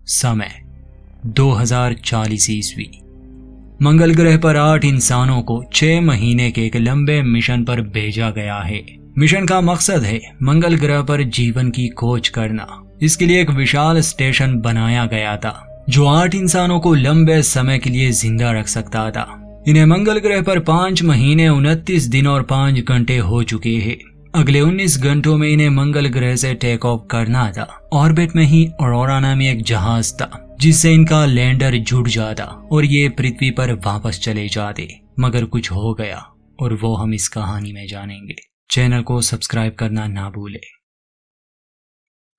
समय 2040 ईस्वी। मंगल ग्रह पर 8 इंसानों को 6 महीने के एक लंबे मिशन पर भेजा गया है। मिशन का मकसद है मंगल ग्रह पर जीवन की खोज करना। इसके लिए एक विशाल स्टेशन बनाया गया था जो 8 इंसानों को लंबे समय के लिए जिंदा रख सकता था। इन्हें मंगल ग्रह पर 5 महीने 29 दिन और 5 घंटे हो चुके हैं। अगले 19 घंटों में इन्हें मंगल ग्रह से टेक ऑफ करना था। ऑर्बिट में ही ऑरोरा नामी एक जहाज था जिससे इनका लैंडर जुड़ जाता और ये पृथ्वी पर वापस चले जाते, मगर कुछ हो गया और वो हम इस कहानी में जानेंगे। चैनल को सब्सक्राइब करना ना भूले।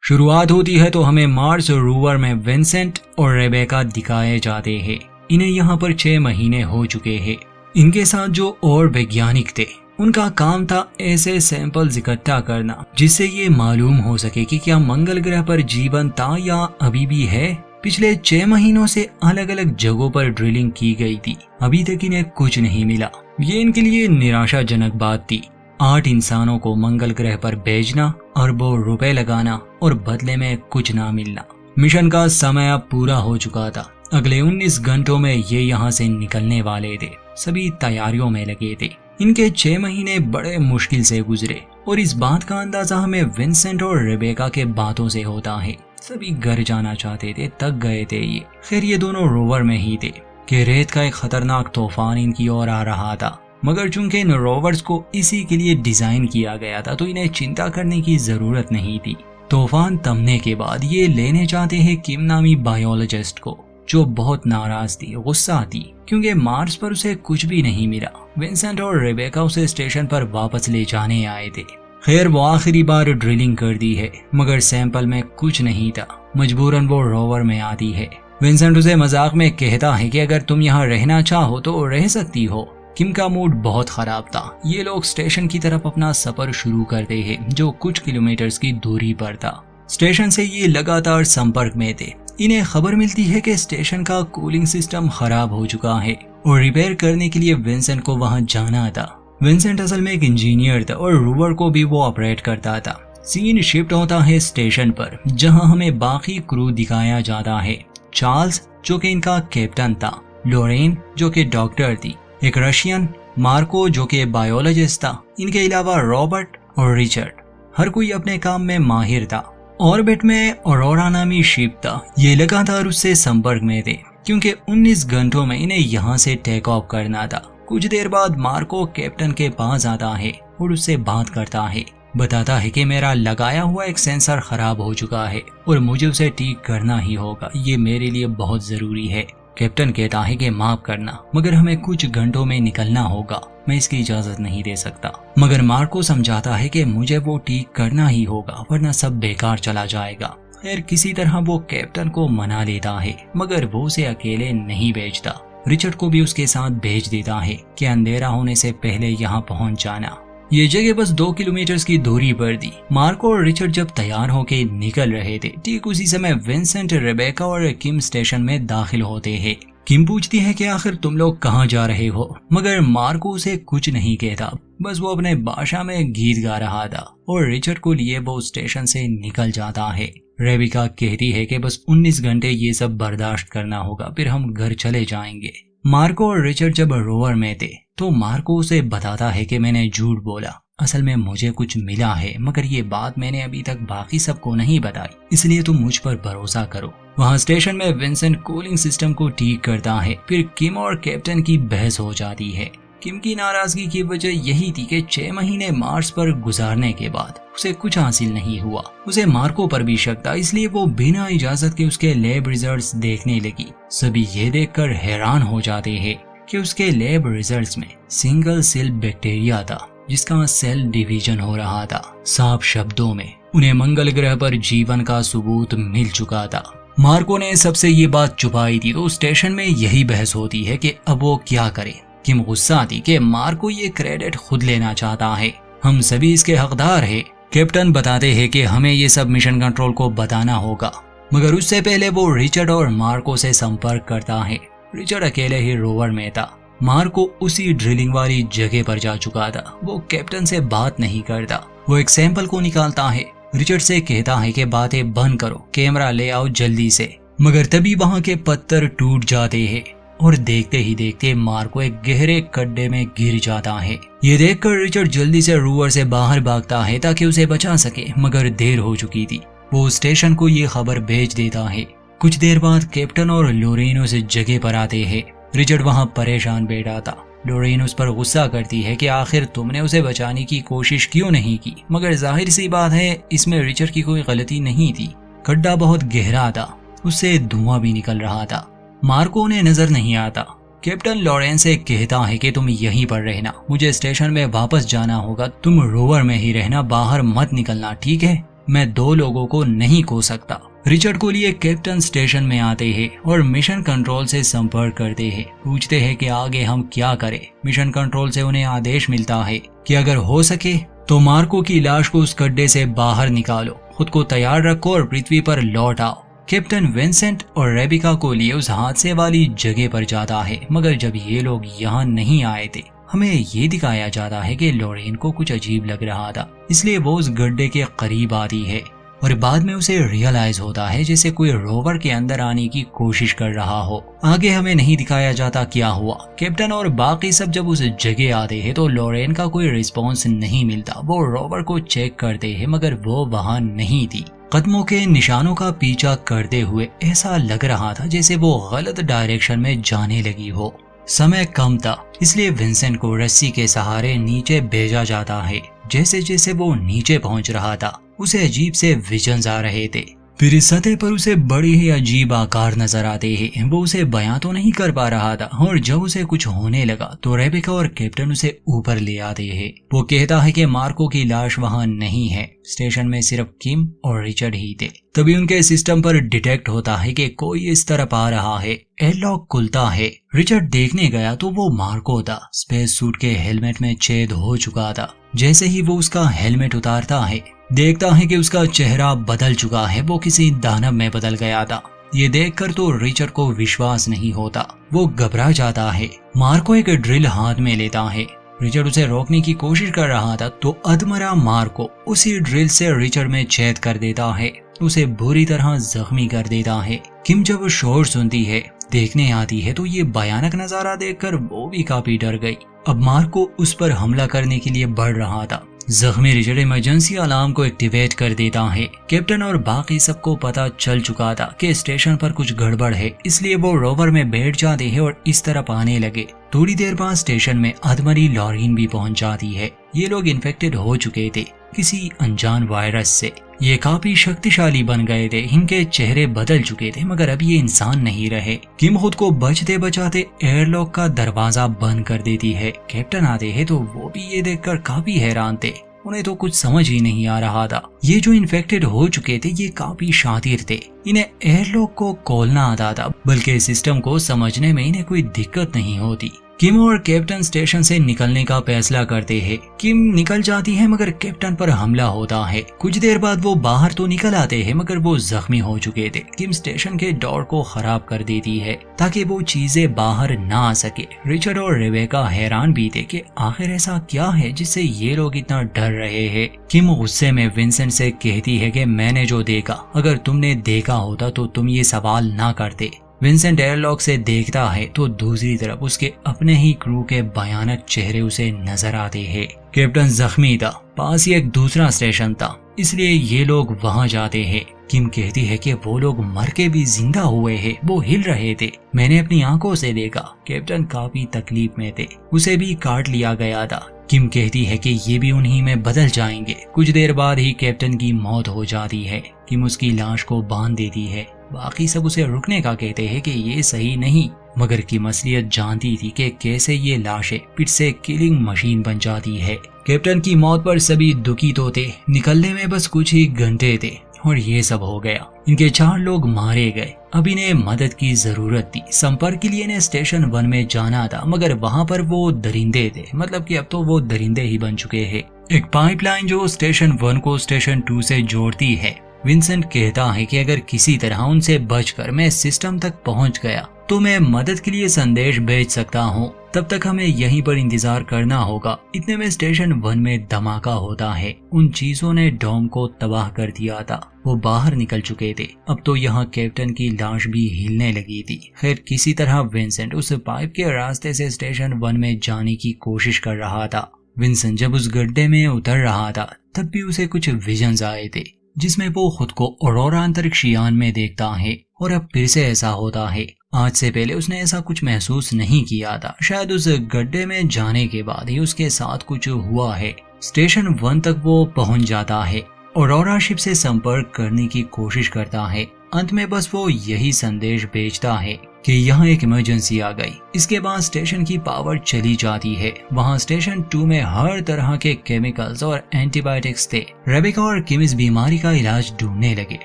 शुरुआत होती है तो हमें मार्स रोवर में विंसेंट और रेबेका दिखाए जाते हैं। इन्हें यहाँ पर 6 महीने हो चुके हैं। इनके साथ जो और वैज्ञानिक थे उनका काम था ऐसे सैंपल्स इकट्ठा करना जिससे ये मालूम हो सके कि क्या मंगल ग्रह पर जीवन था या अभी भी है। पिछले 6 महीनों से अलग अलग जगहों पर ड्रिलिंग की गई थी, अभी तक इन्हें कुछ नहीं मिला। ये इनके लिए निराशाजनक बात थी। 8 इंसानों को मंगल ग्रह पर भेजना, अरबों रुपए लगाना और बदले में कुछ ना मिलना। मिशन का समय अब पूरा हो चुका था। अगले 19 घंटों में ये यहाँ से निकलने वाले थे। सभी तैयारियों में लगे थे। इनके 6 महीने बड़े मुश्किल से गुजरे और इस बात का अंदाजा हमें विंसेंट और रेबेका के बातों से होता है। सभी घर जाना चाहते थे, थक गए थे ये। खैर ये दोनों रोवर में ही थे कि रेत का एक खतरनाक तूफान इनकी ओर आ रहा था, मगर चूंकि इन रोवर्स को इसी के लिए डिजाइन किया गया था तो इन्हें चिंता करने की जरूरत नहीं थी। तूफान थमने के बाद ये लेने चाहते हैं किम नामी बायोलॉजिस्ट को, जो बहुत नाराज थी, गुस्सा थी क्योंकि मार्स पर उसे कुछ भी नहीं मिला। विंसेंट और रेबेका उसे स्टेशन पर वापस ले जाने आए थे। खैर वो आखिरी बार ड्रिलिंग कर दी है मगर सैंपल में कुछ नहीं था। मजबूरन वो रोवर में आती है। विंसेंट उसे मजाक में कहता है कि अगर तुम यहाँ रहना चाहो तो रह सकती हो। किम का मूड बहुत खराब था। ये लोग स्टेशन की तरफ अपना सफर शुरू करते हैं जो कुछ किलोमीटर्स की दूरी पर था। स्टेशन से ये लगातार संपर्क में थे। इन्हें खबर मिलती है कि स्टेशन का कूलिंग सिस्टम खराब हो चुका है और रिपेयर करने के लिए विंसेंट को वहां जाना था। विंसेंट असल में एक इंजीनियर था और रोवर को भी वो ऑपरेट करता था। सीन शिफ्ट होता है स्टेशन पर जहां हमें बाकी क्रू दिखाया जाता है। चार्ल्स जो कि इनका कैप्टन था, लोरेन जो कि डॉक्टर थी, एक रशियन, मार्को जो कि बायोलॉजिस्ट था, इनके अलावा रॉबर्ट और रिचर्ड। हर कोई अपने काम में माहिर था। ऑर्बिट में ऑरोरा नामी शिप था। ये लगातार उससे संपर्क में थे क्योंकि 19 घंटों में इन्हें यहाँ से टेक ऑफ करना था। कुछ देर बाद मार्को कैप्टन के पास आता है और उससे बात करता है। बताता है कि मेरा लगाया हुआ एक सेंसर खराब हो चुका है और मुझे उसे ठीक करना ही होगा। ये मेरे लिए बहुत जरूरी है। कैप्टन कहता है कि माफ करना मगर हमें कुछ घंटों में निकलना होगा, मैं इसकी इजाजत नहीं दे सकता। मगर मार्को समझाता है कि मुझे वो ठीक करना ही होगा वरना सब बेकार चला जाएगा। खैर किसी तरह वो कैप्टन को मना लेता है मगर वो उसे अकेले नहीं भेजता। रिचर्ड को भी उसके साथ भेज देता है कि अंधेरा होने से पहले यहाँ पहुँच जाना। ये जगह बस 2 किलोमीटर की दूरी पर थी। मार्को और रिचर्ड जब तैयार होके निकल रहे थे ठीक उसी समय विंसेंट, रेबेका और किम स्टेशन में दाखिल होते हैं। किम पूछती है कि आखिर तुम लोग कहाँ जा रहे हो, मगर मार्को उसे कुछ नहीं कहता। बस वो अपने भाषा में गीत गा रहा था और रिचर्ड को लिए वो स्टेशन से निकल जाता है। रेबेका कहती है कि बस 19 घंटे ये सब बर्दाश्त करना होगा, फिर हम घर चले जाएंगे। मार्को और रिचर्ड जब रोवर में थे तो मार्को उसे बताता है कि मैंने झूठ बोला, असल में मुझे कुछ मिला है मगर ये बात मैंने अभी तक बाकी सबको नहीं बताई, इसलिए तुम मुझ पर भरोसा करो। वहाँ स्टेशन में विंसेंट कूलिंग सिस्टम को ठीक करता है। फिर किम और कैप्टन की बहस हो जाती है। किम की नाराजगी की वजह यही थी कि 6 महीने मार्स पर गुजारने के बाद उसे कुछ हासिल नहीं हुआ। उसे मार्को पर भी शक था, इसलिए वो बिना इजाजत के उसके लैब रिजल्ट्स देखने लगी। सभी ये देखकर हैरान हो जाते हैं कि उसके लैब रिजल्ट्स में सिंगल सेल बैक्टीरिया था जिसका सेल डिवीजन हो रहा था। साफ शब्दों में उन्हें मंगल ग्रह पर जीवन का सबूत मिल चुका था। मार्को ने सबसे ये बात छुपाई थी तो स्टेशन में यही बहस होती है कि अब वो क्या करे। किम गुस्सा थी कि मार्को ये क्रेडिट खुद लेना चाहता है, हम सभी इसके हकदार हैं। कैप्टन बताते हैं कि हमें ये सब मिशन कंट्रोल को बताना होगा, मगर उससे पहले वो रिचर्ड और मार्को से संपर्क करता है। रिचर्ड अकेले ही रोवर में था। मार्को उसी ड्रिलिंग वाली जगह पर जा चुका था। वो कैप्टन से बात नहीं करता। वो एक सैंपल को निकालता है। रिचर्ड से कहता है कि बातें बंद करो, कैमरा ले आओ जल्दी से। मगर तभी वहाँ के पत्थर टूट जाते हैं और देखते ही देखते मार्को एक गहरे गड्ढे में गिर जाता है। ये देखकर रिचर्ड जल्दी से रूवर से बाहर भागता है ताकि उसे बचा सके, मगर देर हो चुकी थी। वो स्टेशन को ये खबर भेज देता है। कुछ देर बाद कैप्टन और लोरेन उस जगह पर आते हैं। रिचर्ड वहाँ परेशान बैठा था। लोरेन उस पर गुस्सा करती है कि आखिर तुमने उसे बचाने की कोशिश क्यों नहीं की, मगर जाहिर सी बात है इसमें रिचर्ड की कोई गलती नहीं थी। गड्ढा बहुत गहरा था, उससे धुआं भी निकल रहा था। मार्को उन्हें नजर नहीं आता। कैप्टन लॉरेंस से कहता है कि तुम यहीं पर रहना, मुझे स्टेशन में वापस जाना होगा, तुम रोवर में ही रहना, बाहर मत निकलना, ठीक है? मैं 2 लोगों को नहीं खो सकता। रिचर्ड को लिए कैप्टन स्टेशन में आते हैं और मिशन कंट्रोल से संपर्क करते हैं। पूछते हैं कि आगे हम क्या करें। मिशन कंट्रोल से उन्हें आदेश मिलता है कि अगर हो सके तो मार्को की लाश को उस गड्ढे से बाहर निकालो, खुद को तैयार रखो और पृथ्वी पर लौट आओ। कैप्टन विंसेंट और रेबिका को लिए उस हादसे वाली जगह पर जाता है, मगर जब ये लोग यहाँ नहीं आए थे, हमें ये दिखाया जाता है कि लोरेन को कुछ अजीब लग रहा था, इसलिए वो उस गड्ढे के करीब आती है और बाद में उसे रियलाइज होता है जैसे कोई रोवर के अंदर आने की कोशिश कर रहा हो। आगे हमें नहीं दिखाया जाता क्या हुआ। कैप्टन और बाकी सब जब उस जगह आते हैं तो लोरेन का कोई रिस्पॉन्स नहीं मिलता। वो रोवर को चेक करते हैं, मगर वो वहाँ नहीं थी। कदमों के निशानों का पीछा करते हुए ऐसा लग रहा था जैसे वो गलत डायरेक्शन में जाने लगी हो। समय कम था, इसलिए विंसेंट को रस्सी के सहारे नीचे भेजा जाता है। जैसे जैसे वो नीचे पहुंच रहा था, उसे अजीब से विजन्स आ रहे थे। फिर इस सतह पर उसे बड़े ही अजीब आकार नजर आते हैं। वो उसे बयां तो नहीं कर पा रहा था, और जब उसे कुछ होने लगा तो रेबिका और कैप्टन उसे ऊपर ले आते हैं। वो कहता है कि मार्को की लाश वहां नहीं है, स्टेशन में सिर्फ किम और रिचर्ड ही थे। तभी उनके सिस्टम पर डिटेक्ट होता है कि कोई इस तरफ आ रहा है। एयरलॉक खुलता है। रिचर्ड देखने गया तो वो मार्को था। स्पेस सूट के हेलमेट में छेद हो चुका था। जैसे ही वो उसका हेलमेट उतारता है, देखता है कि उसका चेहरा बदल चुका है। वो किसी दानव में बदल गया था। ये देखकर तो रिचर्ड को विश्वास नहीं होता। वो घबरा जाता है। मार्को एक ड्रिल हाथ में लेता है। रिचर्ड उसे रोकने की कोशिश कर रहा था तो अधमरा मार्को उसी ड्रिल से रिचर्ड में छेद कर देता है, उसे बुरी तरह जख्मी कर देता है। किम जब शोर सुनती है, देखने आती है तो ये भयानक नजारा देखकर वो भी काफी डर गई। अब मार्को उस पर हमला करने के लिए बढ़ रहा था। जख्मी रिचर्ड इमरजेंसी अलार्म को एक्टिवेट कर देता है। कैप्टन और बाकी सबको पता चल चुका था कि स्टेशन पर कुछ गड़बड़ है, इसलिए वो रोवर में बैठ जाते हैं और इस तरफ आने लगे। थोड़ी देर बाद स्टेशन में अधमरी लॉरेन भी पहुंच जाती है। ये लोग इन्फेक्टेड हो चुके थे किसी अनजान वायरस से। ये काफी शक्तिशाली बन गए थे। इनके चेहरे बदल चुके थे, मगर अब ये इंसान नहीं रहे। किम खुद को बचते बचाते एयरलॉक का दरवाजा बंद कर देती है। कैप्टन आते हैं तो वो भी ये देखकर काफी हैरान थे। उन्हें तो कुछ समझ ही नहीं आ रहा था। ये जो इन्फेक्टेड हो चुके थे ये काफी शातिर थे। इन्हें एयरलॉक को खोलना आता था, बल्कि सिस्टम को समझने में इन्हें कोई दिक्कत नहीं होती। किम और कैप्टन स्टेशन से निकलने का फैसला करते हैं। किम निकल जाती है, मगर कैप्टन पर हमला होता है। कुछ देर बाद वो बाहर तो निकल आते हैं, मगर वो जख्मी हो चुके थे। किम स्टेशन के डोर को खराब कर देती है ताकि वो चीजें बाहर ना आ सके। रिचर्ड और रेबेका हैरान भी थे कि आखिर ऐसा क्या है जिससे ये लोग इतना डर रहे हैं। किम गुस्से में विंसेंट से कहती है कि मैंने जो देखा, अगर तुमने देखा होता तो तुम ये सवाल ना करते। विंसेंट एयरलॉक से देखता है तो दूसरी तरफ उसके अपने ही क्रू के भयानक चेहरे उसे नजर आते हैं। कैप्टन जख्मी था, पास ही एक दूसरा स्टेशन था, इसलिए ये लोग वहां जाते हैं। किम कहती है कि वो लोग मर के भी जिंदा हुए हैं, वो हिल रहे थे, मैंने अपनी आंखों से देखा। कैप्टन काफी तकलीफ में थे, उसे भी काट लिया गया था। किम कहती है कि ये भी उन्हीं में बदल जाएंगे। कुछ देर बाद ही कैप्टन की मौत हो जाती है। किम उसकी लाश को बांध देती है। बाकी सब उसे रुकने का कहते हैं कि ये सही नहीं, मगर किम असलियत जानती थी कि कैसे ये लाशें फिर से किलिंग मशीन बन जाती है। कैप्टन की मौत पर सभी दुखी तो थे, निकलने में बस कुछ ही घंटे थे और ये सब हो गया। इनके 4 लोग मारे गए। अब इन्हें मदद की जरूरत थी। संपर्क के लिए इन्हें स्टेशन 1 में जाना था, मगर वहाँ पर वो दरिंदे थे, मतलब कि अब तो वो दरिंदे ही बन चुके हैं। एक पाइपलाइन जो स्टेशन 1 को स्टेशन 2 से जोड़ती है। विंसेंट कहता है कि अगर किसी तरह उनसे बचकर मैं सिस्टम तक पहुंच गया तो मैं मदद के लिए संदेश भेज सकता हूँ, तब तक हमें यहीं पर इंतजार करना होगा। इतने में स्टेशन 1 में धमाका होता है। उन चीजों ने डॉम को तबाह कर दिया था। वो बाहर निकल चुके थे। अब तो यहाँ कैप्टन की लाश भी हिलने लगी थी। खैर किसी तरह विंसेंट उस पाइप के रास्ते से स्टेशन 1 में जाने की कोशिश कर रहा था। विंसेंट जब उस गड्ढे में उतर रहा था तब भी उसे कुछ विजन्स आए थे, जिसमें वो खुद को ऑरोरा अंतरिक्ष यान में देखता है। और अब फिर से ऐसा होता है। आज से पहले उसने ऐसा कुछ महसूस नहीं किया था। शायद उस गड्ढे में जाने के बाद ही उसके साथ कुछ हुआ है। स्टेशन 1 तक वो पहुंच जाता है। ऑरोरा शिप से संपर्क करने की कोशिश करता है। अंत में बस वो यही संदेश भेजता है कि यहाँ एक इमरजेंसी आ गई। इसके बाद स्टेशन की पावर चली जाती है। वहाँ स्टेशन 2 में हर तरह के केमिकल्स और एंटीबायोटिक्स थे। रेबेका और किम इस बीमारी का इलाज ढूंढने लगे।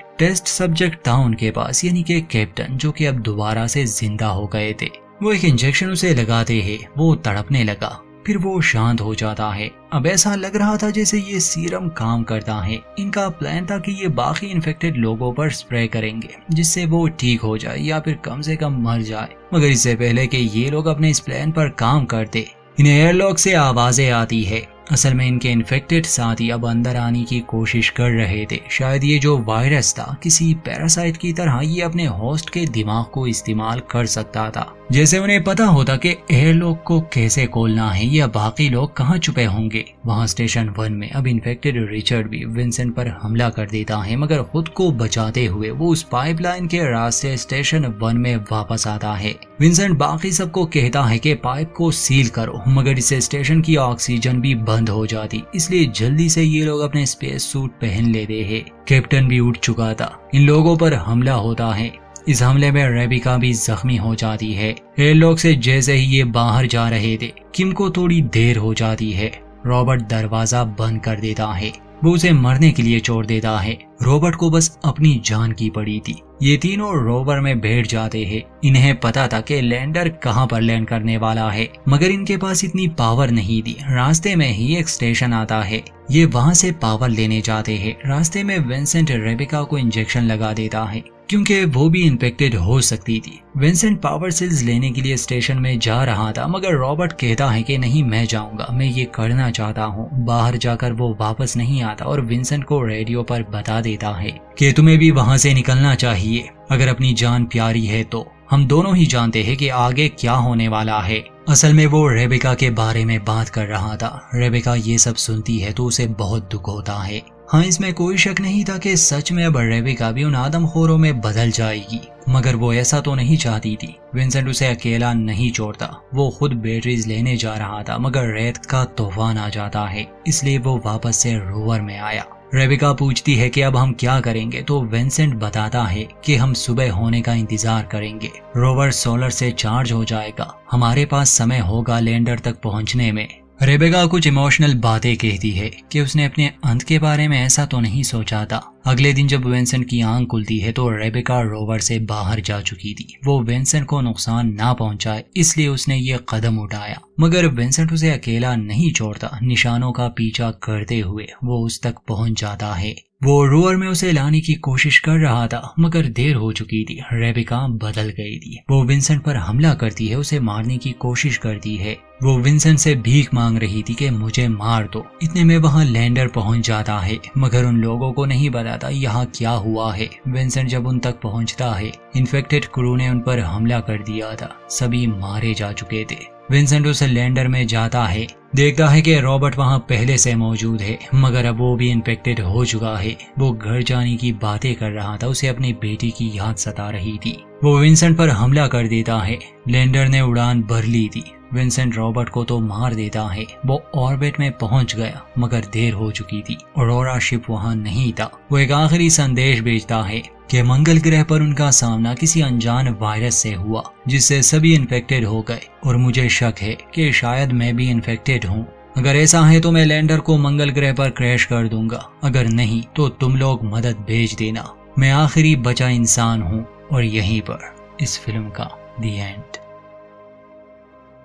टेस्ट सब्जेक्ट था उनके पास, यानी कि कैप्टन, जो कि अब दोबारा से जिंदा हो गए थे। वो एक इंजेक्शन उसे लगाते हैं। वो तड़पने लगा, फिर वो शांत हो जाता है। अब ऐसा लग रहा था जैसे ये सीरम काम करता है। इनका प्लान था कि ये बाकी इन्फेक्टेड लोगों पर स्प्रे करेंगे, जिससे वो ठीक हो जाए या फिर कम से कम मर जाए। मगर इससे पहले कि ये लोग अपने इस प्लान पर काम करते, इन्हें एयरलॉक से आवाजें आती है। असल में इनके इन्फेक्टेड साथी अब अंदर आने की कोशिश कर रहे थे। शायद ये जो वायरस था किसी पैरासाइट की तरह ये अपने होस्ट के दिमाग को इस्तेमाल कर सकता था। जैसे उन्हें पता होता कि एयरलॉक को कैसे खोलना है या बाकी लोग कहाँ छुपे होंगे। वहाँ स्टेशन 1 में अब इन्फेक्टेड रिचर्ड भी विंसेंट पर हमला कर देता है, मगर खुद को बचाते हुए वो उस पाइपलाइन के रास्ते स्टेशन 1 में वापस आता है। विंसेंट बाकी सबको कहता है कि पाइप को सील करो, मगर इससे स्टेशन की ऑक्सीजन भी बंद हो जाती। इसलिए जल्दी से ये लोग अपने स्पेस सूट पहन लेते हैं। कैप्टन भी उठ चुका था। इन लोगों पर हमला होता है। इस हमले में रेबिका भी जख्मी हो जाती है। एयरलॉक से जैसे ही ये बाहर जा रहे थे, किम को थोड़ी देर हो जाती है। रॉबर्ट दरवाजा बंद कर देता है। वो उसे मरने के लिए छोड़ देता है। रॉबर्ट को बस अपनी जान की पड़ी थी। ये तीनों रोवर में बैठ जाते हैं। इन्हें पता था कि लैंडर कहां पर लैंड करने वाला है, मगर इनके पास इतनी पावर नहीं थी। रास्ते में ही एक स्टेशन आता है। ये वहां से पावर लेने जाते हैं। रास्ते में विंसेंट रेबिका को इंजेक्शन लगा देता है, क्योंकि वो भी इन्फेक्टेड हो सकती थी। विंसेंट पावर सेल्स लेने के लिए स्टेशन में जा रहा था, मगर रॉबर्ट कहता है कि नहीं, मैं जाऊंगा, मैं ये करना चाहता हूँ। बाहर जाकर वो वापस नहीं आता और विंसेंट को रेडियो पर बता देता है कि तुम्हें भी वहां से निकलना चाहिए। अगर अपनी जान प्यारी है तो हम दोनों ही जानते हैं कि आगे क्या होने वाला है। असल में वो रेबिका के बारे में बात कर रहा था। रेबिका ये सब सुनती है तो उसे बहुत दुख होता है। हाँ, इसमें कोई शक नहीं था कि सच में अब रेबिका भी उन आदमखोरों में बदल जाएगी, मगर वो ऐसा तो नहीं चाहती थी। विंसेंट उसे अकेला नहीं छोड़ता। वो खुद बैटरीज लेने जा रहा था, मगर रेत का तूफान आ जाता है, इसलिए वो वापस से रोवर में आया। रेबिका पूछती है कि अब हम क्या करेंगे, तो विंसेंट बताता है कि हम सुबह होने का इंतजार करेंगे। रोवर सोलर से चार्ज हो जाएगा, हमारे पास समय होगा लैंडर तक पहुंचने में। रेबेका कुछ इमोशनल बातें कहती है कि उसने अपने अंत के बारे में ऐसा तो नहीं सोचा था। अगले दिन जब विंसेंट की आंख खुलती है तो रेबेका रोवर से बाहर जा चुकी थी। वो विंसेंट को नुकसान ना पहुंचाए इसलिए उसने ये कदम उठाया, मगर विंसेंट उसे अकेला नहीं छोड़ता। निशानों का पीछा करते हुए वो उस तक पहुंच जाता है। वो रोवर में उसे लाने की कोशिश कर रहा था, मगर देर हो चुकी थी। रेबेका बदल गई थी। वो विंसेंट पर हमला करती है, उसे मारने की कोशिश करती है। वो विंसेंट से भीख मांग रही थी कि मुझे मार दो। इतने में वहाँ लैंडर पहुंच जाता है, मगर उन लोगों को नहीं बताता यहाँ क्या हुआ है। विंसेंट जब उन तक पहुंचता है, इन्फेक्टेड क्रू ने उन पर हमला कर दिया था। सभी मारे जा चुके थे। विंसेंट उस लैंडर में जाता है, देखता है कि रॉबर्ट वहाँ पहले से मौजूद है, मगर अब वो भी इन्फेक्टेड हो चुका है। वो घर जाने की बातें कर रहा था, उसे अपनी बेटी की याद सता रही थी। वो विंसेंट पर हमला कर देता है। लैंडर ने उड़ान भर ली थी। विंसेंट रॉबर्ट को तो मार देता है। वो ऑर्बिट में पहुंच गया, मगर देर हो चुकी थी। ऑरोरा शिप वहां नहीं था। वो एक आखिरी संदेश भेजता है कि मंगल ग्रह पर उनका सामना किसी अनजान वायरस से हुआ, जिससे सभी इन्फेक्टेड हो गए, और मुझे शक है कि शायद मैं भी इन्फेक्टेड हूँ। अगर ऐसा है तो मैं लैंडर को मंगल ग्रह पर क्रैश कर दूंगा, अगर नहीं तो तुम लोग मदद भेज देना। मैं आखिरी बचा इंसान हूँ। और यहीं पर इस फिल्म का दी एंड।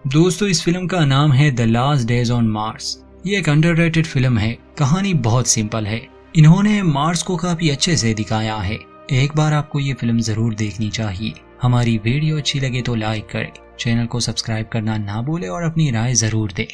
दोस्तों, इस फिल्म का नाम है the last days on Mars. ये एक अंडररेटेड फिल्म है। कहानी बहुत सिंपल है। इन्होंने मार्स को काफी अच्छे से दिखाया है। एक बार आपको ये फिल्म जरूर देखनी चाहिए। हमारी वीडियो अच्छी लगे तो लाइक करें, चैनल को सब्सक्राइब करना ना भूलें और अपनी राय जरूर दें।